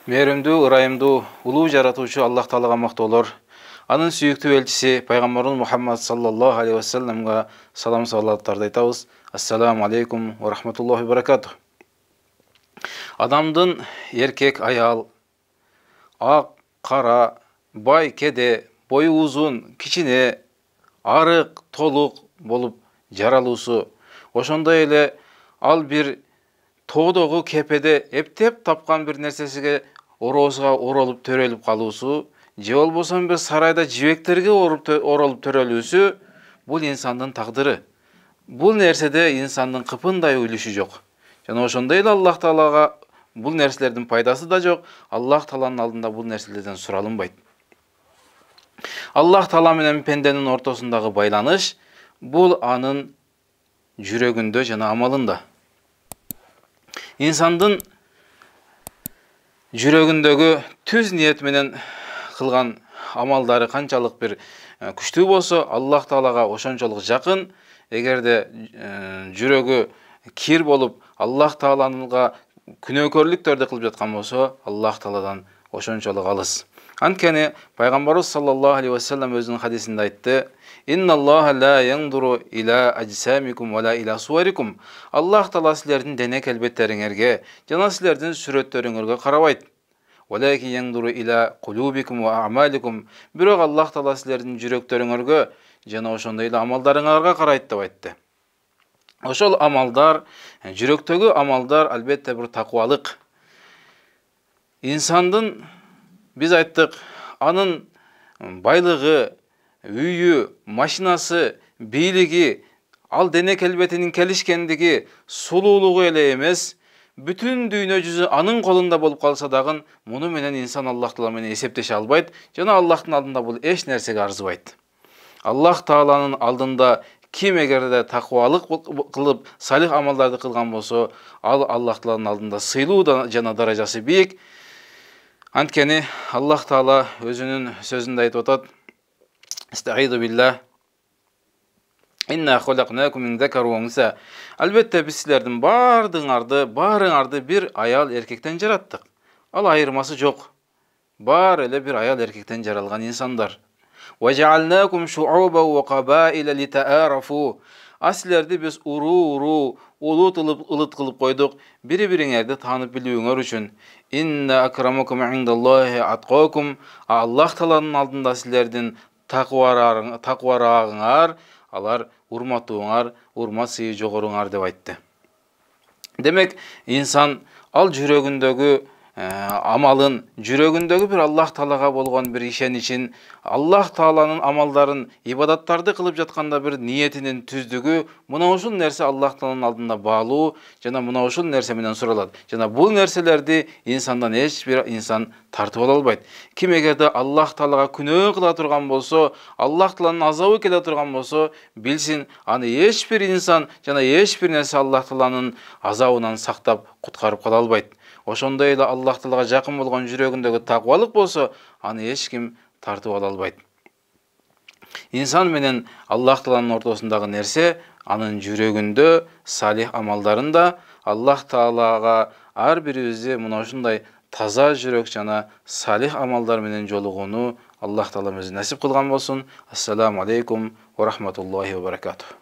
Мээрімдүү, ырайымдуу, улуу жаратуучу Аллах Таалага мактоолор. Анын сүйүктүү элчиси пайгамбарыбыз Мухаммад саллаллаху алейхи вассаламга салам салаваттарды айтабыз. Ассаламу алейкум ва рахматуллахи ва баракатух. Адамдын эркек, аял, ак, кара, бай, кеде, бою узун, кичине, арык, толук болуп жаралуусу, ошондой эле ал бир тоодогу кепеде эптеп тапкан бир нерсесиге ороосуга оролуп төрөлүп калуусу, же болбосо бир сарайда жибектерге оролуп төрөлүүсү бул инсандын тагдыры. Бул нерседе инсандын кыпындай үлүшү жок. Жана ошондой эле Аллах Таалага бул нерселердин пайдасы да жок. Аллах Тааланын алдында бул нерселерден суралынбайт. Аллах Таала менен пенденин ортосундагы байланыш бул анын жүрөгүндө жана амалында. İnsandın жүрөгүндөгү түз ниет менен кылган амалдары канчалык бир күчтүү болсо, Аллах Таалага ошончолук жакын. Эгерде жүрөгү кир болуп, Аллах Тааланга күнөөкөрлүктөрдү кылып жаткан болсо, Аллах Тааладан ошончолук алыс. Анткени пайгамбарыбыз саллаллаху алейхи вассалам өзүнүн хадисинде айтты: «Инна Аллаха ла яндуру иля аджсамикум ва ла иля суарикум». Аллах Таала силердин дене келбеттериңерге жана силердин сүрөттөрүңөргө карабайт. «Валаки яндуру иля кулубикум ва амаликум». Бирок Аллах Таала силердин жүрөктөрүңөргө жана ошондой эле амалдарыңарга карайт деп айтты. Ошол амалдар, жүрөктөгү амалдар албетте бир такыбалык. Инсандын, биз айттык, анын байлыгы, үйү, машинасы, бийлиги, ал дене келбетинин келишкендиги, сулуулугу эле эмес, бүтүн дүйнө жүзү анын колунда болуп калса дагы, муну менен инсан Аллах Таала менен эсептеше албайт, жана Аллахтын алдында бул эч нерсеге арзыбайт. Аллах Тааланын алдында ким эгерде такыбалык кылып, салих амалдарды кылган болсо, ал Аллах Тааланын алдында сыйлуу жана даражасы бийик. Анткени Аллах Таала өзүнүн сөзүндө айтып атат: «Истаиду билlah. Инна халакнакум мин закар ва унса». Албетте биз силердин баарыңарды бир аял эркектен жараттык. Ал айырмасы жок. Бар эле бир аял эркектен жаралган инсандар. «Ва жаалнакум шууба ва кабаила литаарафу». Силерди биз улут кылып койдук, бири-бириңерди таанып билүүңөр үчүн. «Инна акрамакум индаллахи аткакум». Аллах Тааланын алдында силердин такыбараагыңар, алар урматтууңар, урмат сыйы жогоруңар деп айтты. Демек, инсан ал жүрөгүндөгү амалын, жүрөгүндөгү бир Аллах Таалага болгон бир ишеничин, Аллах Тааланын амалдарын, ибадаттарды кылып жатканда бир ниетинин түздүгү, мына ушул нерсе Аллах Тааланын алдында баалуу, жана мына ушул нерсе менен суралат. Жана бул нерселерди инсандан эч бир инсан тартып ала албайт. Ким эгерде Аллах Таалага күнөө кыла турган болсо, Аллах Тааланын азабы келе турган болсо, билсин, аны эч бир инсан жана эч бир нерсе Аллах Тааланын азабынан сактап куткарып кала албайт. Ошондой эле Аллах Таалага жакын болгон жүрөгүндөгү такыбалык болсо, аны эч ким тартып ала албайт. Инсан менен Аллах Тааланын ортосундагы нерсе анын жүрөгүндө, салих амалдарында. Аллах Таалага ар бирибизди мына ушундай таза жүрөк жана салих амалдар менен жолугууну Аллах Таала өзү насип кылган болсун. Ассаламу алейкум ва рахматуллахи ва баракатух.